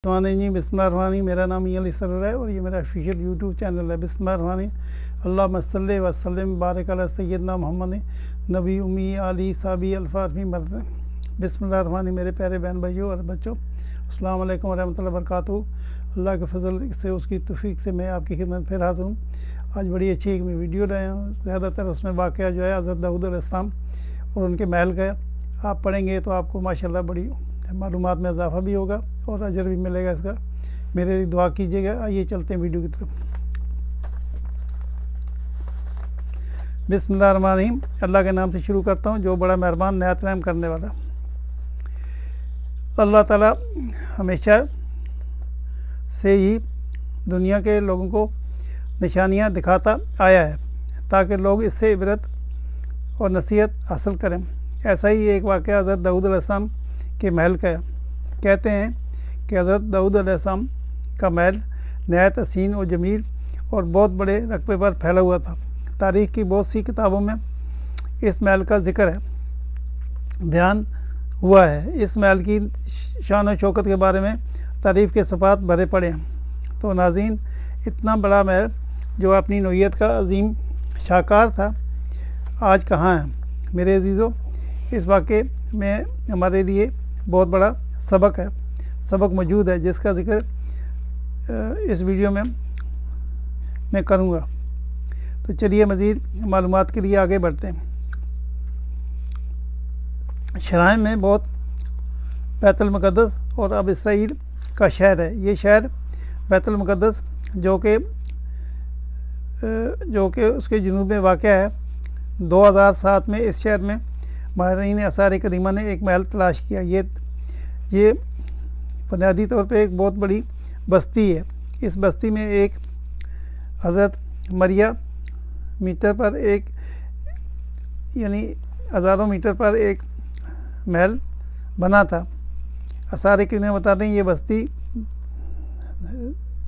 जी बिस्मिल्लाहिर्रहमानिर्रहीम। मेरा नाम अली सर है और ये मेरा ऑफिशियल यूट्यूब चैनल है। बिस्मिल्लाहिर्रहमानिर्रहीम। अल्लाहुम्मा सल्लि व सल्लिम बारिक अला सय्यदना मोहम्मद नबी उम्मी अली साबी अल्फाफी मर्द। बिस्मिल्लाहिर्रहमानिर्रहीम। मेरे प्यारे बहन भाइयों और बच्चों, अस्सलाम वालेकुम रहमतुल्लाहि व बरकातहू। अल्लाह के फजल से, उसकी तौफीक से मैं आपकी खिदमत फिर हाज़िर हूँ। आज बड़ी अच्छी एक मैं वीडियो लाया हूँ। ज़्यादातर उसमें वाक़या जो है हज़रत दाऊद अलैहिस्सलाम और उनके महल का आप पढ़ेंगे तो आपको माशाल्लाह बड़ी मालूमात में इजाफ़ा भी होगा और अजर भी मिलेगा इसका। मेरे लिए दुआ कीजिएगा। आइए चलते हैं वीडियो की तरफ। बिस्मिल्लाहिर्रहमानिर्रहीम। अल्लाह के नाम से शुरू करता हूँ जो बड़ा मेहरबान निहायत रहम करने वाला। अल्लाह ताला हमेशा से ही दुनिया के लोगों को निशानियाँ दिखाता आया है ताकि लोग इससे इबरत और नसीहत हासिल करें। ऐसा ही एक वाक़या हज़रत दाऊद अलैहिस्सलाम के महल का। कहते हैं कि हज़रत दाऊद अलैहिस्सलाम का महल नहायत हसीन और जमील और बहुत बड़े रकबे पर फैला हुआ था। तारीख़ की बहुत सी किताबों में इस महल का ज़िक्र है, बयान हुआ है। इस महल की शान और शौकत के बारे में तारीफ़ के सफ़ात भरे पड़े हैं। तो नाज़रीन, इतना बड़ा महल जो अपनी नौइयत का अजीम शाहकार था, आज कहाँ है? मेरे अजीज़ों, इस वाक़े में हमारे लिए बहुत बड़ा सबक मौजूद है जिसका ज़िक्र इस वीडियो में मैं करूँगा। तो चलिए मज़ीद मालूमात के लिए आगे बढ़ते हैं। शराइम में बहुत बैतुल मुक़द्दस और अब इसराइल का शहर है। ये शहर बैतुल मुक़द्दस जो कि उसके जनूब में वाक़या है। 2007 में इस शहर में माहिरीन आसार कदीमा ने एक महल तलाश किया। ये बुनियादी तौर पे एक बहुत बड़ी बस्ती है। इस बस्ती में एक हज़रत मरिया मीटर पर एक यानी हज़ारों मीटर पर एक महल बना था। आसार कदीमा बताते हैं ये बस्ती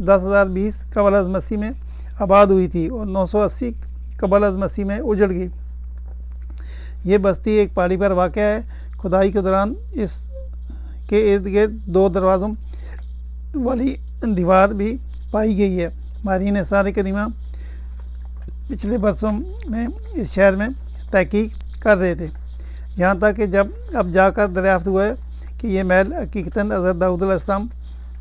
10,020 क़ब्ल अज़ मसीह में आबाद हुई थी और 980 क़ब्ल अज़ मसीह में उजड़ गई। ये बस्ती एक पहाड़ी पर वाक़या है। खुदाई के दौरान इसके इर्द गिर्द 2 दरवाज़ों वाली दीवार भी पाई गई है। माहिरीन आसार कदीमा पिछले बरसों में इस शहर में तहकीक कर रहे थे, यहाँ तक कि जब अब जाकर दरियाफ्त हुआ है कि ये महल हकीकतन हज़रत दाऊद अलैहिस्सलाम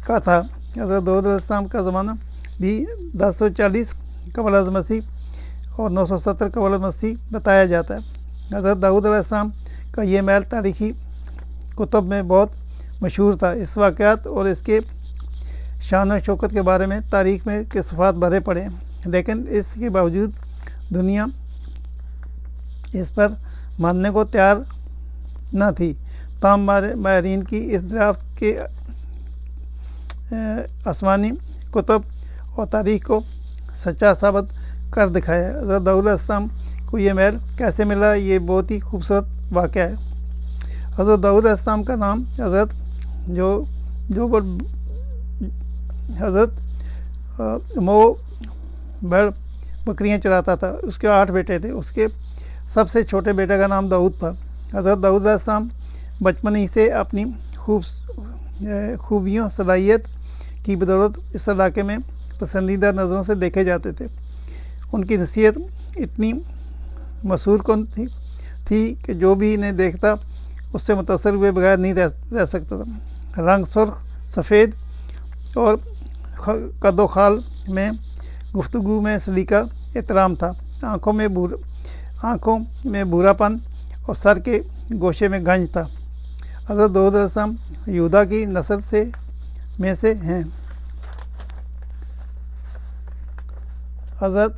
का था। हज़रत दाऊद अलैहिस्सलाम का ज़माना भी 1040 क़ब्ल अज़ मसीह और 970 क़ब्ल अज़ मसीह बताया जाता है। हज़रत दाऊद अलैहिस्सलाम का ये महल तारीख़ी कुतुब में बहुत मशहूर था। इस वाक़यात और इसके शान और शौकत के बारे में तारीख़ में के सफ़ात भरे पड़े हैं, लेकिन इसके बावजूद दुनिया इस पर मानने को तैयार न थी। ताम माहिरीन की इस दरियाफ़्त के आसमानी कुतुब और तारीख़ को सच्चा साबित कर दिखाया। हज़रत दाऊद अलैहिस्सलाम को ये महल कैसे मिला, ये बहुत ही खूबसूरत वाक़या है। हज़रत दाऊद अलैहिस्सलाम का नाम हज़रत भेड़ बकरियाँ चराता था। उसके 8 बेटे थे। उसके सबसे छोटे बेटे का नाम दाऊद था। हज़रत दाऊद अलैहिस्सलाम बचपन ही से अपनी खूबियों सलाहियत की बदौलत इस इलाके में पसंदीदा नज़रों से देखे जाते थे। उनकी नसीहत इतनी मशहूर कौन थी कि जो भी इन्हें देखता उससे मुतासर हुए बगैर नहीं रह सकता था। रंग सुर्ख सफ़ेद और कदो खाल में गुफ्तगू में सलीका एहतराम था। आँखों में भूरापन और सर के गोशे में गंज था। हज़रत दाऊद अलैहिस्सलाम यहूदा की नस्ल में से हैं। हज़रत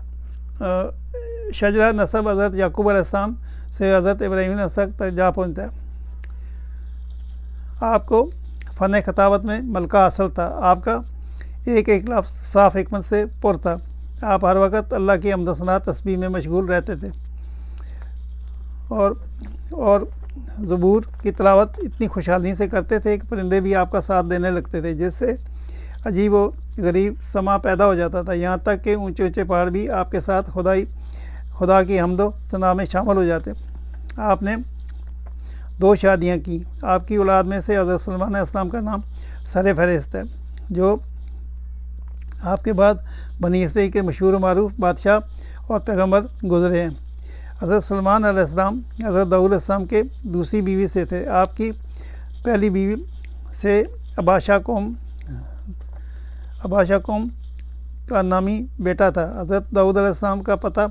शजरा नसब हज़रत याकूब अलैहिस्सलाम से हज़रत इब्राहीम नसब तक जा पहुँचता है। आपको फ़न खताबत में मलका हासिल था। आपका एक लफ्ज़ साफ़ हिकमत से पुर था। आप हर वक़्त अल्लाह की हम्द व सना तस्बीह में मशगूल रहते थे और ज़बूर की तिलावत इतनी खुशहाली से करते थे कि परिंदे भी आपका साथ देने लगते थे, जिससे अजीब व गरीब समा पैदा हो जाता था। यहाँ तक कि ऊंचे ऊंचे पहाड़ भी आपके साथ खुदा की हम्द व सना में शामिल हो जाते। आपने 2 शादियाँ की। आपकी औलाद में से हज़रत सुलेमान अलैहिस्सलाम का नाम सर फहरिस्त है। जो आपके बाद बनी इसराइल के मशहूर मारूफ बादशाह और पैगंबर गुजरे हैं। हज़रत सुलेमान अलैहिस्सलाम हज़रत दाऊद अलैहिस्सलाम के दूसरी बीवी से थे। आपकी पहली बीवी से अबाशा कौम का नामी बेटा था। हज़रत दाऊद अलैहिस्सलाम का पता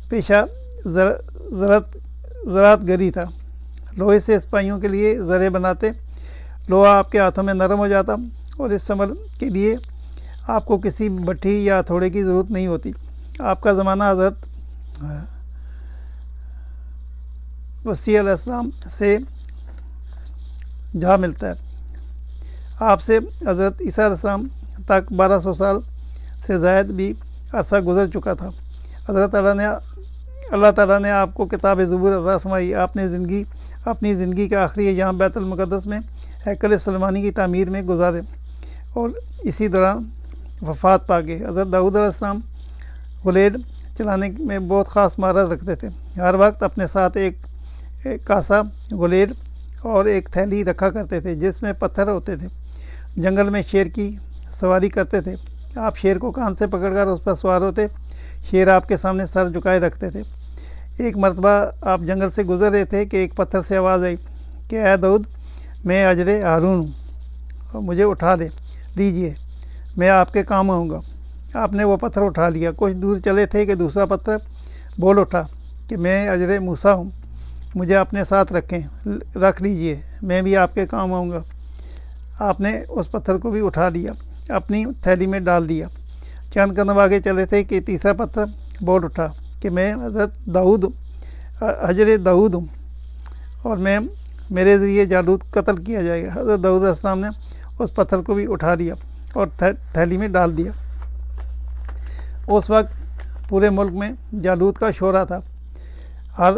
पेशा ज़राअतगरी था। लोहे से सिपाहियों के लिए ज़रे बनाते। लोहा आपके हाथों में नरम हो जाता और इस समल के लिए आपको किसी भट्ठी या हथौड़े की ज़रूरत नहीं होती। आपका ज़माना हज़रत मसीह अलैहिस्सलाम से जा मिलता है। आपसे हज़रत ईसा अलैहिस्सलाम तक 1200 साल से ज़ायद भी अरसा गुज़र चुका था। अल्लाह ताला ने आपको किताब ज़बूर अता फरमाई। आपने अपनी ज़िंदगी का आखिरी अय्याम बैतुल मुक़द्दस में हैकल सुलेमानी की तामीर में गुजारे और इसी दौरान वफ़ात पा गए। हज़रत दाऊद अलैहिस्सलाम गुलेल चलाने में बहुत ख़ास महारत रखते थे। हर वक्त अपने साथ एक कासा गुलेल और एक थैली रखा करते थे जिसमें पत्थर होते थे। जंगल में शेर की सवारी करते थे। आप शेर को कान से पकड़कर उस पर सवार होते। शेर आपके सामने सर झुकाए रखते थे। एक मरतबा आप जंगल से गुजर रहे थे कि एक पत्थर से आवाज़ आई कि ऐ दाऊद, मैं अजरे हारून हूँ और मुझे उठा लीजिए, मैं आपके काम आऊँगा। आपने वो पत्थर उठा लिया। कुछ दूर चले थे कि दूसरा पत्थर बोल उठा कि मैं अजरे मूसा हूँ, मुझे अपने साथ रख लीजिए, मैं भी आपके काम आऊँगा। आपने उस पत्थर को भी उठा लिया, अपनी थैली में डाल दिया। चंद कदम आगे चले थे कि तीसरा पत्थर बोल उठा कि मैं हज़रत दाऊद हूँ और मेरे ज़रिए जालूत कत्ल किया जाएगा। हज़रत दाऊद अलैहिस्सलाम ने उस पत्थर को भी उठा लिया और थैली में डाल दिया। उस वक्त पूरे मुल्क में जालूत का शोरा था। हर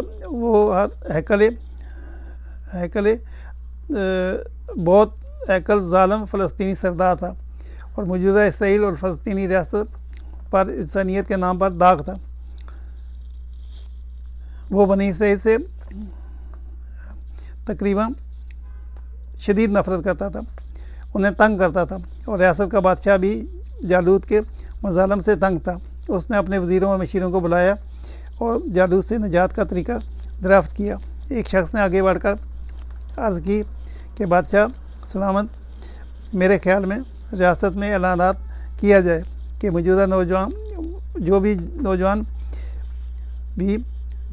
हैकल ज़ालिम फ़लस्तीनी सरदार था और मौजूदा इसराइल और फ़लस्तीनी रियासत पर इंसानियत के नाम पर दाग था। वो बनी इसराइल से तकरीबन शदीद नफ़रत करता था, उन्हें तंग करता था और रियासत का बादशाह भी जालूत के मज़ालम से तंग था। उसने अपने वज़ीरों और मशीरों को बुलाया और जालूत से निजात का तरीका दरियाफ़्त किया। एक शख्स ने आगे बढ़कर अर्ज़ की कि बादशाह सलामत, मेरे ख़्याल में रियासत में ऐलानात किया जाए कि मौजूदा नौजवान भी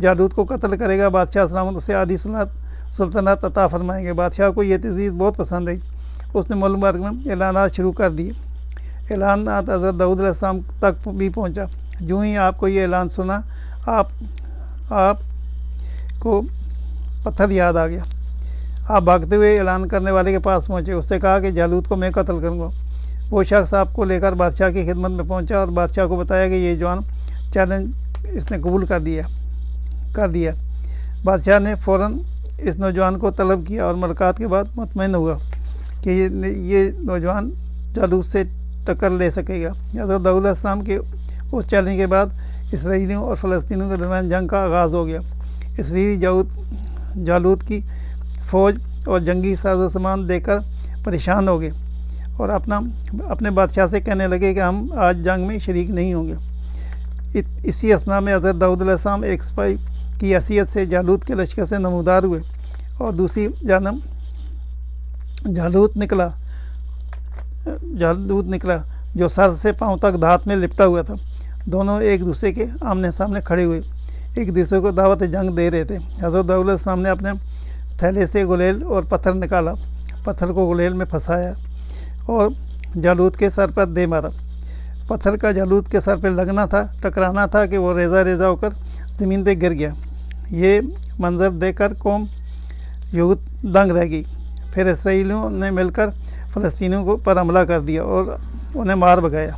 जालूत को कत्ल करेगा, बादशाह सलामत उसे आधी सुल्तानत अता फरमाएंगे। बादशाह को यह तजवीज़ बहुत पसंद आई। उसने मुल्क भर में ऐलानात शुरू कर दिए। ऐलानात हज़रत दाऊद अलैहिस्सलाम तक भी पहुँचा। जो ही आपको ये ऐलान सुना, आपको पत्थर याद आ गया। आप भागते हुए ऐलान करने वाले के पास पहुँचे। उससे कहा कि जालूत को मैं कत्ल करूँगा। वो शख्स आपको लेकर बादशाह की खिदमत में पहुँचा और बादशाह को बताया कि ये जवान चैलेंज इसने कबूल कर दिया। बादशाह ने फ़ौरन इस नौजवान को तलब किया और मुलाकात के बाद मुतमईन हुआ कि ये नौजवान जालूत से टक्कर ले सकेगा। हज़रत दाऊद अलैहिस्सलाम के उस चैलेंज के बाद इसराइलियों और फ़लस्तीनियों के दरमियान जंग का आगाज़ हो गया। इसराइली जालूत की फ़ौज और जंगी साजो सामान देखकर परेशान हो गए और अपने बादशाह से कहने लगे कि हम आज जंग में शरीक नहीं होंगे। इसी असना में हज़रत दाऊद अलैहिस्सलाम एक सिपाही की हैसियत से जालूत के लश्कर से नमूदार हुए और दूसरी जानब जालूत निकला जो सर से पांव तक धात में लिपटा हुआ था। दोनों एक दूसरे के आमने सामने खड़े हुए एक दूसरे को दावत जंग दे रहे थे। हज़रत दाऊद अलैहिस्सलाम ने अपने थैले से गुलेल और पत्थर निकाला, पत्थर को गुलेल में फंसाया और जालूत के सर पर दे मारा। पत्थर का जालूत के सर पर लगना था, टकराना था कि वो रेजा होकर ज़मीन पे गिर गया। ये मंज़र देखकर कौम यहूद दंग रह गई। फिर इसराइलियों ने मिलकर फ़लस्तीनियों पर हमला कर दिया और उन्हें मार भगाया।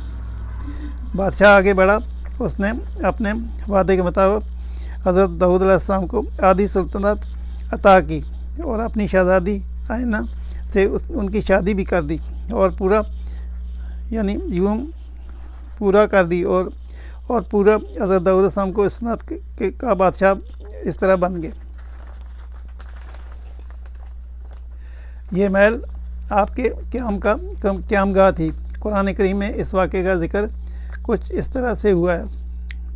बादशाह आगे बढ़ा। उसने अपने वादे के मुताबिक हज़रत दाऊद अलैहिस्सलाम को आधी सुल्तानत अता की और अपनी शहज़ादी आयना से उनकी शादी भी कर दी और पूरा कर दी और पूरा हज़रत दाऊद अलैहिस्सलाम को इसनात का बादशाह इस तरह बन गए। ये महल आपके क़याम गाह थी। कुरान करीम में इस वाक़े का ज़िक्र कुछ इस तरह से हुआ है,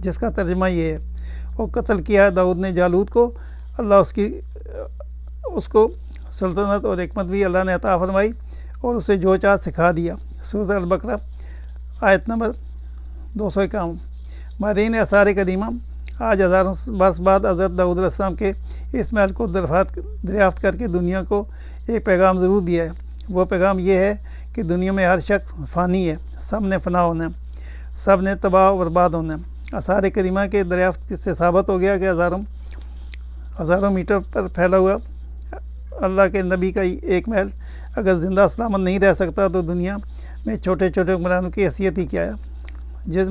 जिसका तर्जुमा ये है, वो कत्ल किया दाऊद ने जालूत को, अल्लाह उसको सल्तनत और हिकमत भी अल्लाह ने अता फरमाई और उसे जो चाह सिखा दिया। सूरत अल-बकरा आयत नंबर 251। मारीन आसार कदीमा आज हज़ारों बरस बाद हज़रत दाऊद अलैहिस्सलाम के इस महल को दरियाफ़्त करके दुनिया को एक पैगाम ज़रूर दिया है। वो पैगाम ये है कि दुनिया में हर शख्स फ़ानी है, सब ने फ़ना होना है, सब ने तबाह बर्बाद होना है। आसार कदीमा के दरियाफ़्त से साबित हो गया कि हज़ारों मीटर पर फैला हुआ अल्लाह के नबी का एक महल अगर ज़िंदा सलामत नहीं रह सकता तो दुनिया में छोटे छोटे हुक्मरानों की हैसियत ही क्या है। जिस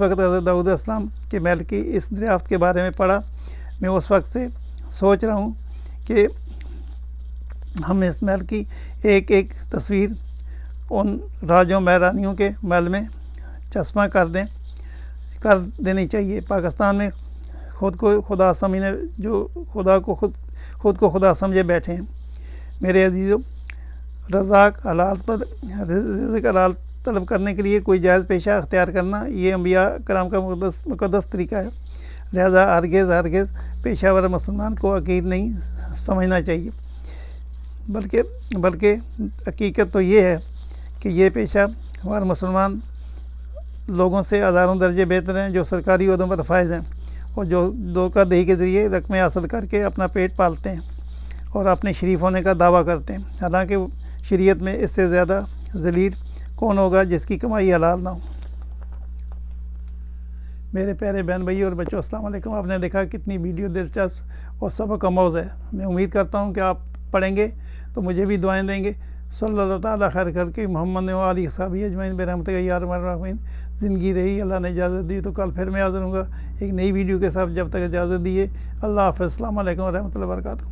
वक्त हज़रत दाऊद अलैहिस्सलाम के महल की इस दरियाफ़्त के बारे में पढ़ा, मैं उस वक्त से सोच रहा हूँ कि हम इस महल की एक एक तस्वीर उन राजों महरानियों के महल में चश्मा कर देनी चाहिए। पाकिस्तान में खुद को खुदा समझने जो खुद को खुदा समझे बैठे हैं। मेरे अजीज़ों, रिज़्क़ हलाल तलब करने के लिए कोई जायज़ पेशा अख्तियार करना ये अंबिया कराम का मुक़द्दस तरीका है। लिहाजा हरगिज़ पेशावर मुसलमान को अकीद नहीं समझना चाहिए, बल्कि हकीकत तो ये है कि ये पेशा हमारे मुसलमान लोगों से हज़ारों दर्जे बेहतर हैं जो सरकारी ओहदों पर फायज़ हैं और जो धोखाधड़ी के ज़रिए रकमें हासिल करके अपना पेट पालते हैं और अपने शरीफ होने का दावा करते हैं। हालांकि शरीयत में इससे ज़्यादा ज़लील कौन होगा जिसकी कमाई हलाल ना हो। मेरे प्यारे बहन भाई और बच्चों, अस्सलाम वालेकुम। आपने देखा कितनी वीडियो दिलचस्प और सबक आमोज़ है। मैं उम्मीद करता हूँ कि आप पढ़ेंगे तो मुझे भी दुआएं देंगे। सल्लल्लाहु तआला खैर करके मोहम्मद व आलिहि सहाबी अजमईन बिरहमतिक या अरहमर राहिमीन। ज़िंदगी रही, अल्लाह ने इजाज़त दी तो कल फिर मैं हाज़िर हूँगा एक नई वीडियो के साथ। जब तक इजाज़त दिए, अल्लाह हाफ़िज़। अस्सलाम वालेकुम व रहमतुल्लाहि व बरकातुहू।